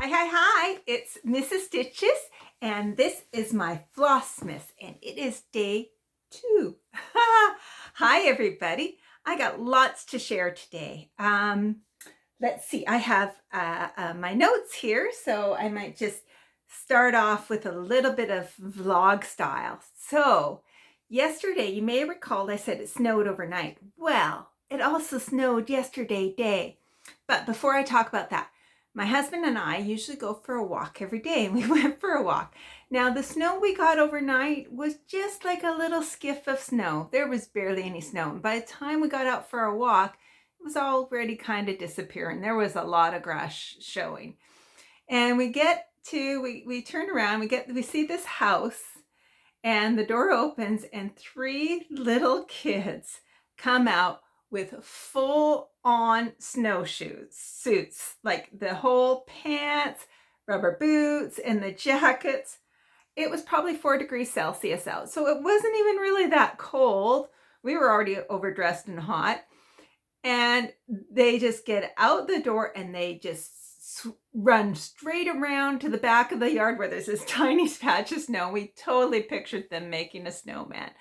Hi, it's Mrs. Stitches, and this is my Flossmas, and it is day 2. Hi, everybody. I got lots to share today. Let's see, I have my notes here, so I might just start off with a little bit of vlog style. So, yesterday, you may recall I said it snowed overnight. Well, it also snowed yesterday day. But before I talk about that, my husband and I usually go for a walk every day, and we went for a walk. Now, the snow we got overnight was just like a little skiff of snow. There was barely any snow. And by the time we got out for a walk, it was already kind of disappearing. There was a lot of grass showing. And we turn around, we see this house, and the door opens, and 3 little kids come out with full-on suits, like the whole pants, rubber boots, and the jackets. It was probably 4 degrees Celsius out, so it wasn't even really that cold. We were already overdressed and hot. And they just get out the door and they just run straight around to the back of the yard where there's this tiny patch of snow. We totally pictured them making a snowman.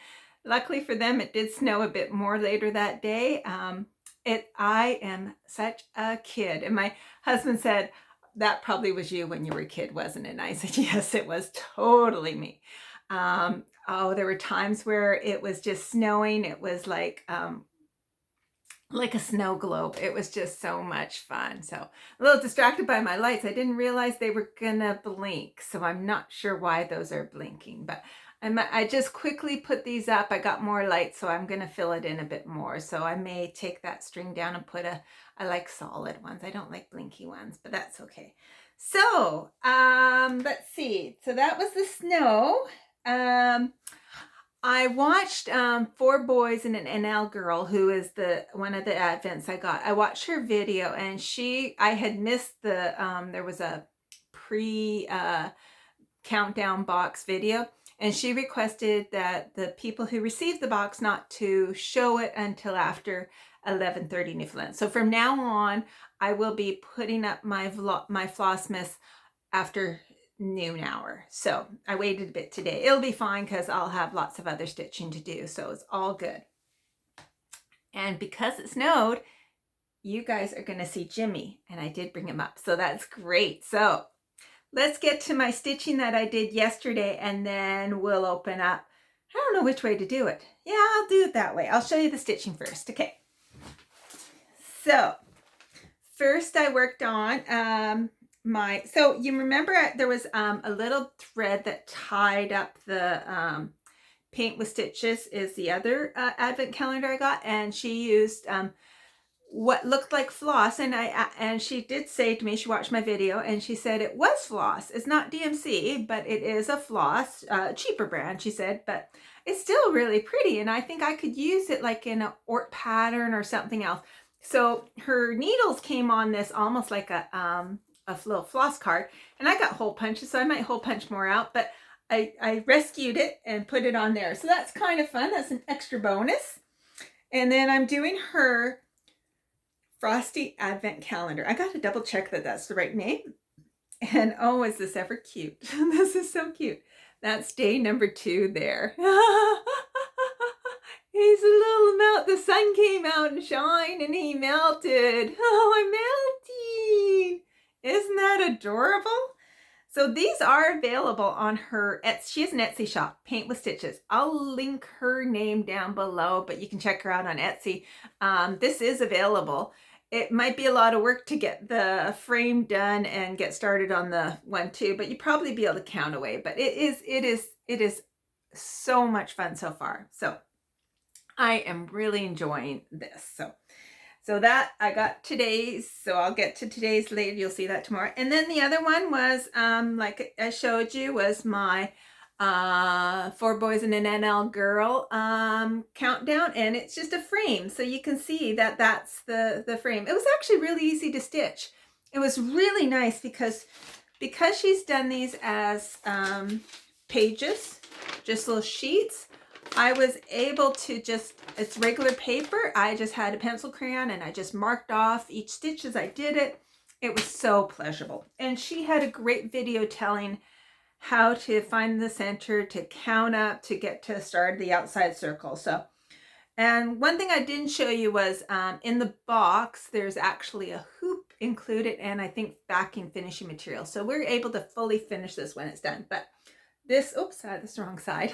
Luckily for them, it did snow a bit more later that day. I am such a kid. And my husband said, that probably was you when you were a kid, wasn't it? And I said, yes, it was totally me. There were times where it was just snowing. It was like a snow globe. It was just so much fun. So a little distracted by my lights. I didn't realize they were gonna blink. So I'm not sure why those are blinking, but I just quickly put these up. I got more light, so I'm gonna fill it in a bit more. So I may take that string down and I like solid ones. I don't like blinky ones, but that's okay. So let's see. So that was the snow. I watched 4 Boys and an NL Girl, who is one of the Advents I got. I watched her video, and I had missed there was a pre countdown box video, and she requested that the people who received the box not to show it until after 11:30 Newfoundland. So from now on, I will be putting up my Flossmas after noon hour. So I waited a bit today. It'll be fine because I'll have lots of other stitching to do. So it's all good. And because it snowed, you guys are going to see Jimmy. And I did bring him up. So that's great. So let's get to my stitching that I did yesterday, and then we'll open up. I don't know which way to do it. Yeah, I'll do it that way. I'll show you the stitching first. Okay. So first I worked on so you remember there was a little thread that tied up the Paint with Stitches is the other advent calendar I got, and she used what looked like floss, and she did say to me, she watched my video, and she said it was floss. It's not DMC, but it is a floss, cheaper brand, she said, but it's still really pretty, and I think I could use it like in a Ort pattern or something else. So her needles came on this almost like a little floss card, and I got hole punches, so I might hole punch more out, but I rescued it and put it on there. So that's kind of fun. That's an extra bonus. And then I'm doing her Frosty Advent Calendar. I got to double check that that's the right name. And oh, is this ever cute? This is so cute. That's day number 2 there. He's a little melt. The sun came out and shined, and he melted. Oh, I'm melting. Isn't that adorable? So these are available on her Etsy. She has an Etsy shop, Paint with Stitches. I'll link her name down below, but you can check her out on Etsy. This is available. It might be a lot of work to get the frame done and get started on the one too, but you probably be able to count away. But it is so much fun so far. So I am really enjoying this. So that I got today's, so I'll get to today's later. You'll see that tomorrow. And then the other one was, like I showed you, was my 4 Boys and an NL Girl countdown, and it's just a frame. So you can see that that's the frame. It was actually really easy to stitch. It was really nice because she's done these as pages, just little sheets. I was able to it's regular paper. I just had a pencil crayon, and I just marked off each stitch as I did it. It was so pleasurable. And she had a great video telling how to find the center, to count up, to get to start the outside circle. So, and one thing I didn't show you was in the box, there's actually a hoop included and I think backing finishing material. So we're able to fully finish this when it's done. But this, oops, that's the wrong side.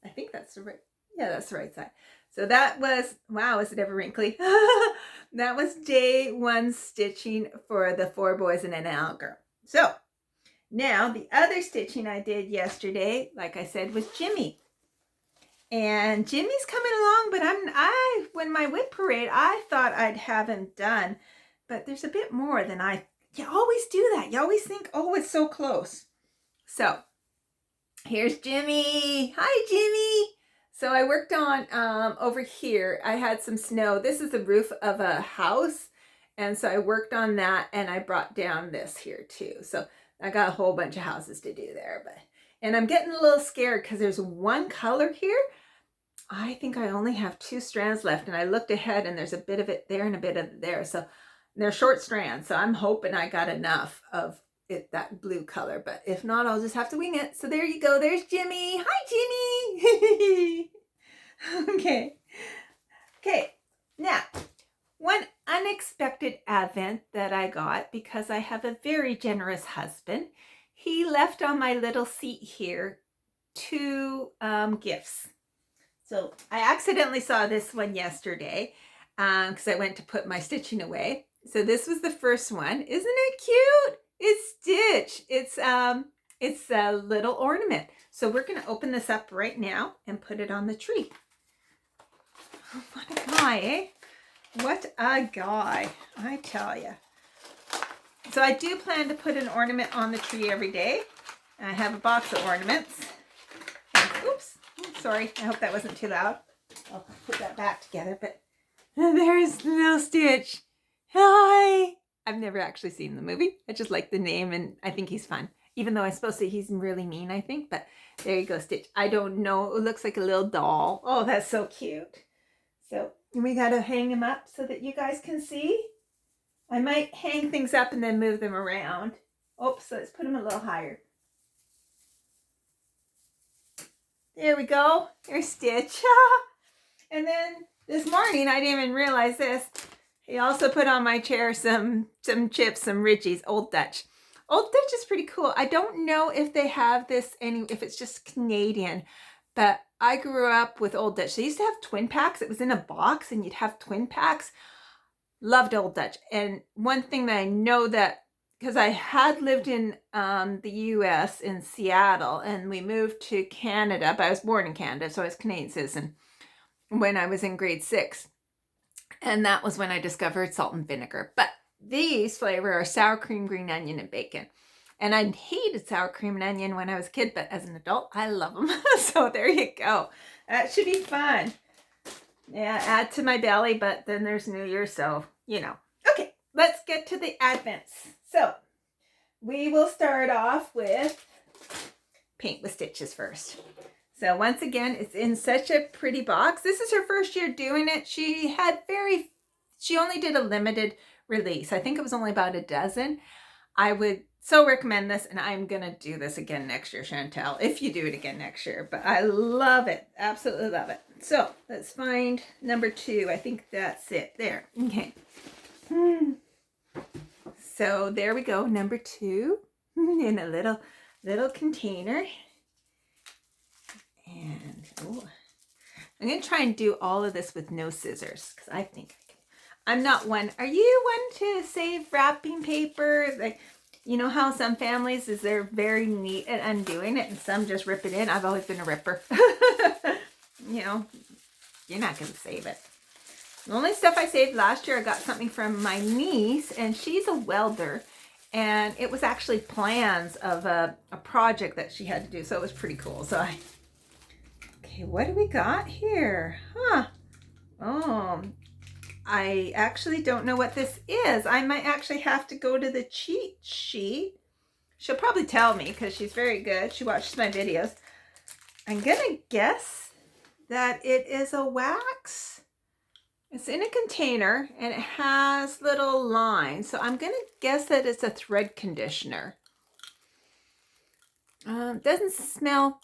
I think that's the right, yeah, that's the right side. So that was, wow, is it ever wrinkly? That was day 1 stitching for the 4 boys and an owl girl. So now the other stitching I did yesterday, like I said, was Jimmy. And Jimmy's coming along, but when my whip parade, I thought I'd have him done, but there's a bit more than you always do that. You always think, oh, it's so close. So here's Jimmy. Hi, Jimmy. So I worked on over here. I had some snow. This is the roof of a house. And so I worked on that and I brought down this here too. So I got a whole bunch of houses to do there. And I'm getting a little scared because there's one color here. I think I only have 2 strands left. And I looked ahead and there's a bit of it there and a bit of it there. So they're short strands. So I'm hoping I got enough of that blue color, but if not, I'll just have to wing it. So there you go. There's Jimmy. Hi, Jimmy. Okay. Now, one unexpected advent that I got, because I have a very generous husband, he left on my little seat here 2 gifts. So I accidentally saw this one yesterday because I went to put my stitching away. So this was the first one. Isn't it cute? It's Stitch. It's a little ornament. So we're going to open this up right now and put it on the tree. Oh, what a guy, eh? What a guy, I tell you. So I do plan to put an ornament on the tree every day. I have a box of ornaments. And, oops, sorry. I hope that wasn't too loud. I'll put that back together. But there's little Stitch. Hi. I've never actually seen the movie. I just like the name and I think he's fun. Even though I'm supposed to say he's really mean, I think. But there you go, Stitch. I don't know. It looks like a little doll. Oh, that's so cute. So we got to hang him up so that you guys can see. I might hang things up and then move them around. Oops, let's put him a little higher. There we go. There's Stitch. And then this morning, I didn't even realize this. He also put on my chair some chips, some Ritchies, Old Dutch. Old Dutch is pretty cool. I don't know if they have this if it's just Canadian, but I grew up with Old Dutch. They used to have twin packs. It was in a box and you'd have twin packs. Loved Old Dutch. And one thing that I know that, because I had lived in the US in Seattle and we moved to Canada, but I was born in Canada, so I was Canadian citizen when I was in grade 6. And that was when I discovered salt and vinegar. But these flavor are sour cream, green onion, and bacon. And I hated sour cream and onion when I was a kid, but as an adult, I love them. So there you go. That should be fun. Yeah, add to my belly, but then there's New Year, so, you know. Okay, let's get to the advents. So we will start off with paint with stitches first. So once again, it's in such a pretty box. This is her first year doing it. She only did a limited release. I think it was only about a dozen. I would so recommend this, and I'm going to do this again next year, Chantel, if you do it again next year. But I love it. Absolutely love it. So let's find number 2. I think that's it. There. Okay. So there we go. Number 2 in a little container. And I'm going to try and do all of this with no scissors because I think I can. I'm not one. Are you one to save wrapping paper? Like, you know how some families they're very neat at undoing it and some just rip it in. I've always been a ripper. You know, you're not going to save it. The only stuff I saved last year, I got something from my niece, and she's a welder. And it was actually plans of a project that she had to do. So it was pretty cool. So okay, what do we got here? Oh, I actually don't know what this is. I might actually have to go to the cheat sheet. She'll probably tell me because she's very good. She watches my videos. I'm going to guess that it is a wax. It's in a container and it has little lines. So I'm going to guess that it's a thread conditioner. Doesn't smell,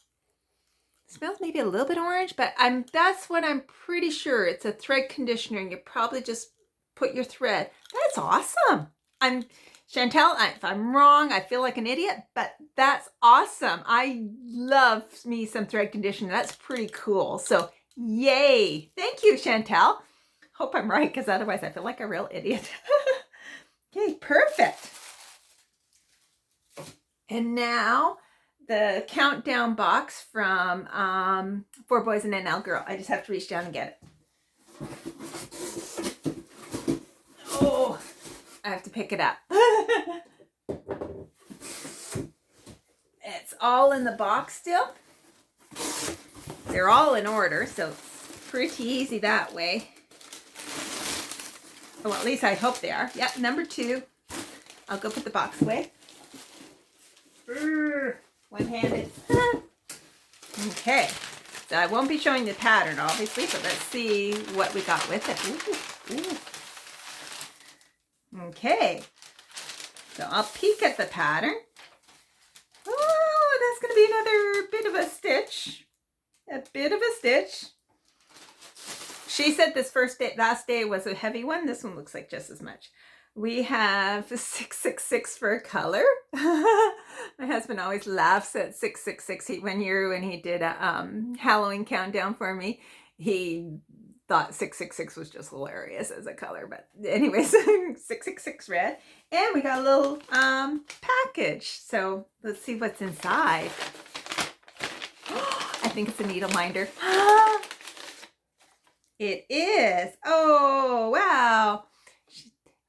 smells maybe a little bit orange, but that's what I'm pretty sure. It's a thread conditioner and you probably just put your thread. That's awesome. Chantel, if I'm wrong, I feel like an idiot, but that's awesome. I love me some thread conditioner. That's pretty cool. So yay. Thank you, Chantel. Hope I'm right, because otherwise I feel like a real idiot. Okay, perfect. And now the countdown box from 4 Boys and a Nèdle Girl. I just have to reach down and get it. Oh, I have to pick it up. It's all in the box still. They're all in order, so it's pretty easy that way. Well, at least I hope they are. Yep, number 2. I'll go put the box away. One-handed. Okay, so I won't be showing the pattern, obviously, but let's see what we got with it. Ooh. Okay, so I'll peek at the pattern. Oh, that's going to be another bit of a stitch. A bit of a stitch. She said this last day was a heavy one. This one looks like just as much. We have 666 for a color. My husband always laughs at 666. When he did a Halloween countdown for me, he thought 666 was just hilarious as a color. But anyways, 666 red. And we got a little package. So let's see what's inside. I think it's a needle minder. It is. Oh, wow.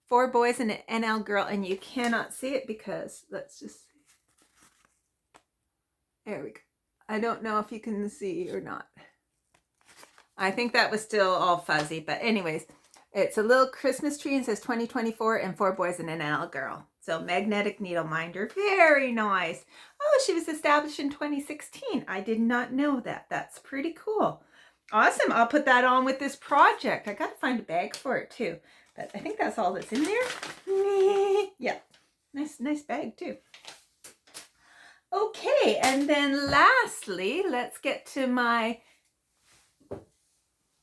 4 Boys and an Nèdle Girl, and you cannot see it because, let's just see. There we go. I don't know if you can see or not. I think that was still all fuzzy, but anyways, it's a little Christmas tree and says 2024 and 4 Boys and an Nèdle Girl. So magnetic needle minder, very nice. Oh, she was established in 2016. I did not know that. That's pretty cool. Awesome. I'll put that on with this project. I got to find a bag for it too. But I think that's all that's in there. Yeah. Nice bag too. Okay, and then lastly, let's get to my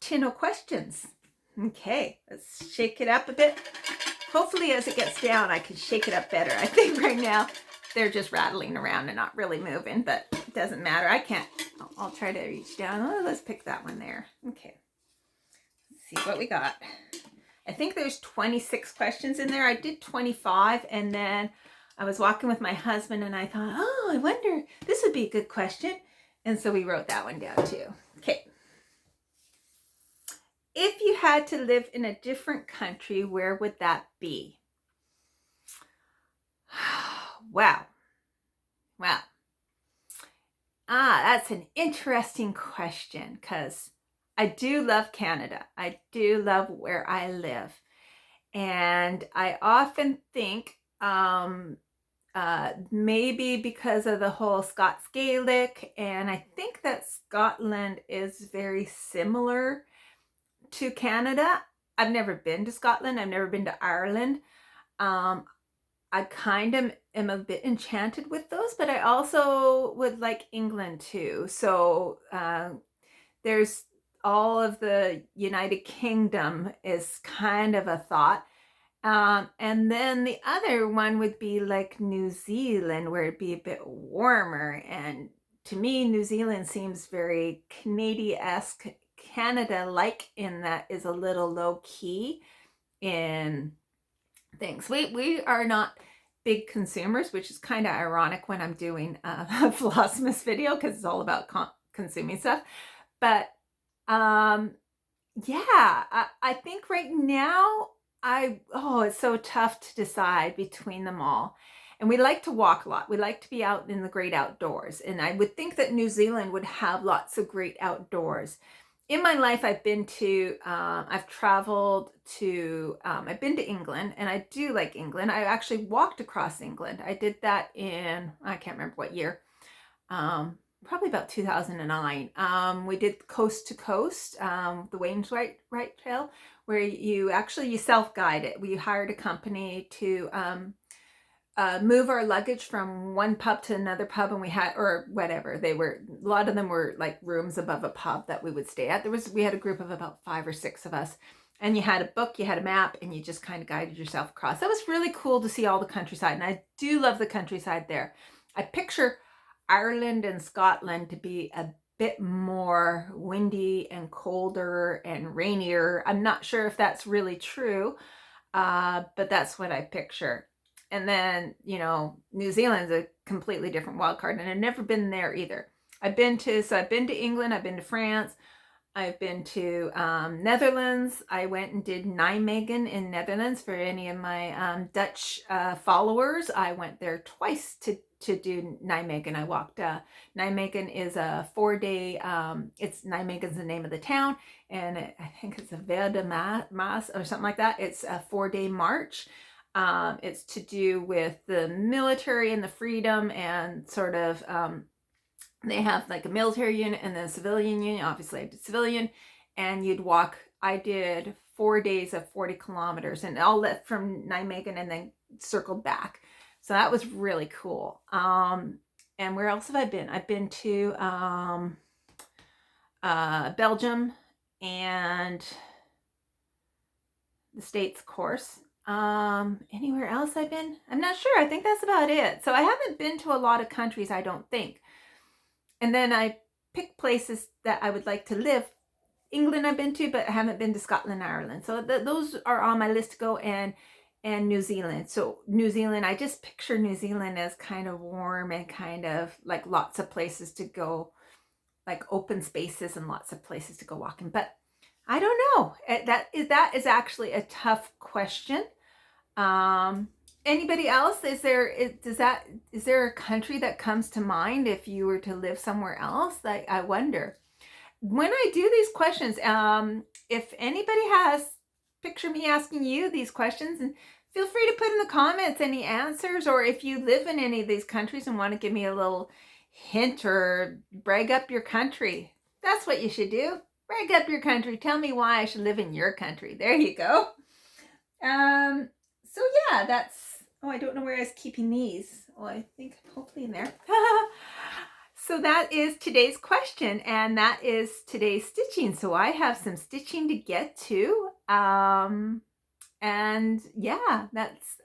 tin of questions. Okay, let's shake it up a bit. Hopefully as it gets down, I can shake it up better. I think right now they're just rattling around and not really moving, but it doesn't matter. I can't. I'll try to reach down. Oh, let's pick that one there. Okay. Let's see what we got. I think there's 26 questions in there. I did 25, and then I was walking with my husband and I thought, oh, I wonder, this would be a good question. And so we wrote that one down too. Okay. If you had to live in a different country, where would that be? Wow. Wow. That's an interesting question because I do love Canada. I do love where I live. And I often think maybe because of the whole Scots Gaelic, and I think that Scotland is very similar to Canada. I've never been to Scotland. I've never been to Ireland. I kind of am a bit enchanted with those, but I also would like England too. So there's all of the United Kingdom is kind of a thought. And then the other one would be like New Zealand, where it'd be a bit warmer. And to me, New Zealand seems very Canadian-esque, Canada-like, in that is a little low-key in things. We are not big consumers, which is kind of ironic when I'm doing a Flossmas video because it's all about consuming stuff. But yeah, I think right now it's so tough to decide between them all. And we like to walk a lot. We like to be out in the great outdoors. And I would think that New Zealand would have lots of great outdoors. In my life, I've been to, I've traveled to, I've been to England, and I do like England. I actually walked across England. I did that in, I can't remember what year, probably about 2009. We did coast to coast, the Wainwright Trail. where you self-guide it. We hired a company to move our luggage from one pub to another pub, and we had, or whatever, they were, a lot of them were like rooms above a pub that we would stay at. We had a group of about 5 or 6 of us, and you had a book, you had a map, and you just kind of guided yourself across. That was really cool to see all the countryside, and I do love the countryside there. I picture Ireland and Scotland to be a bit more windy and colder and rainier. I'm not sure if that's really true, but that's what I picture. And then, you know, New Zealand's a completely different wild card, and I've never been there either. I've been to England, I've been to France, I've been to Netherlands. I went and did Nijmegen in Netherlands for any of my Dutch followers. I went there twice to do Nijmegen. I walked, Nijmegen is a 4-day, Nijmegen's the name of the town, and I think it's a Ver de Maas or something like that. It's a 4-day march. It's to do with the military and the freedom, and sort of, they have like a military unit and then a civilian unit. Obviously I did civilian, and you'd walk. I did 4 days of 40 kilometers, and all left from Nijmegen and then circled back. So that was really cool. And where else have I been? I've been to Belgium and the States, of course. Anywhere else I've been? I'm not sure. I think that's about it. So I haven't been to a lot of countries, I don't think. And then I picked places that I would like to live. England I've been to, but I haven't been to Scotland and Ireland. So those are on my list to go, and New Zealand. So New Zealand, I just picture New Zealand as kind of warm and kind of like lots of places to go, like open spaces and lots of places to go walking. But I don't know. That is actually a tough question. Anybody else? Is there a country that comes to mind if you were to live somewhere else? Like, I wonder. When I do these questions, if anybody has, picture me asking you these questions, and feel free to put in the comments any answers, or if you live in any of these countries and want to give me a little hint or brag up your country. That's what you should do. Brag up your country. Tell me why I should live in your country. There you go. So yeah, that's, oh, I don't know where I was keeping these. Oh, I think hopefully in there. So that is today's question, and that is today's stitching. So I have some stitching to get to. And yeah,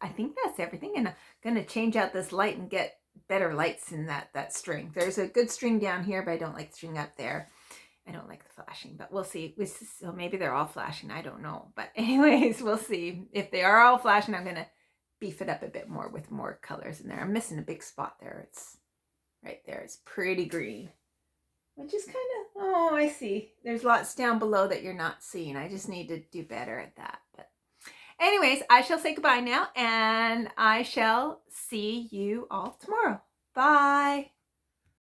I think that's everything. And I'm going to change out this light and get better lights in that string. There's a good string down here, but I don't like the string up there. I don't like the flashing, but we'll see. So maybe they're all flashing. I don't know. But anyways, we'll see. If they are all flashing, I'm going to beef it up a bit more with more colors in there. I'm missing a big spot there. It's right there. It's pretty green, which is kind of, oh, I see. There's lots down below that you're not seeing. I just need to do better at that. But anyways, I shall say goodbye now, and I shall see you all tomorrow. Bye.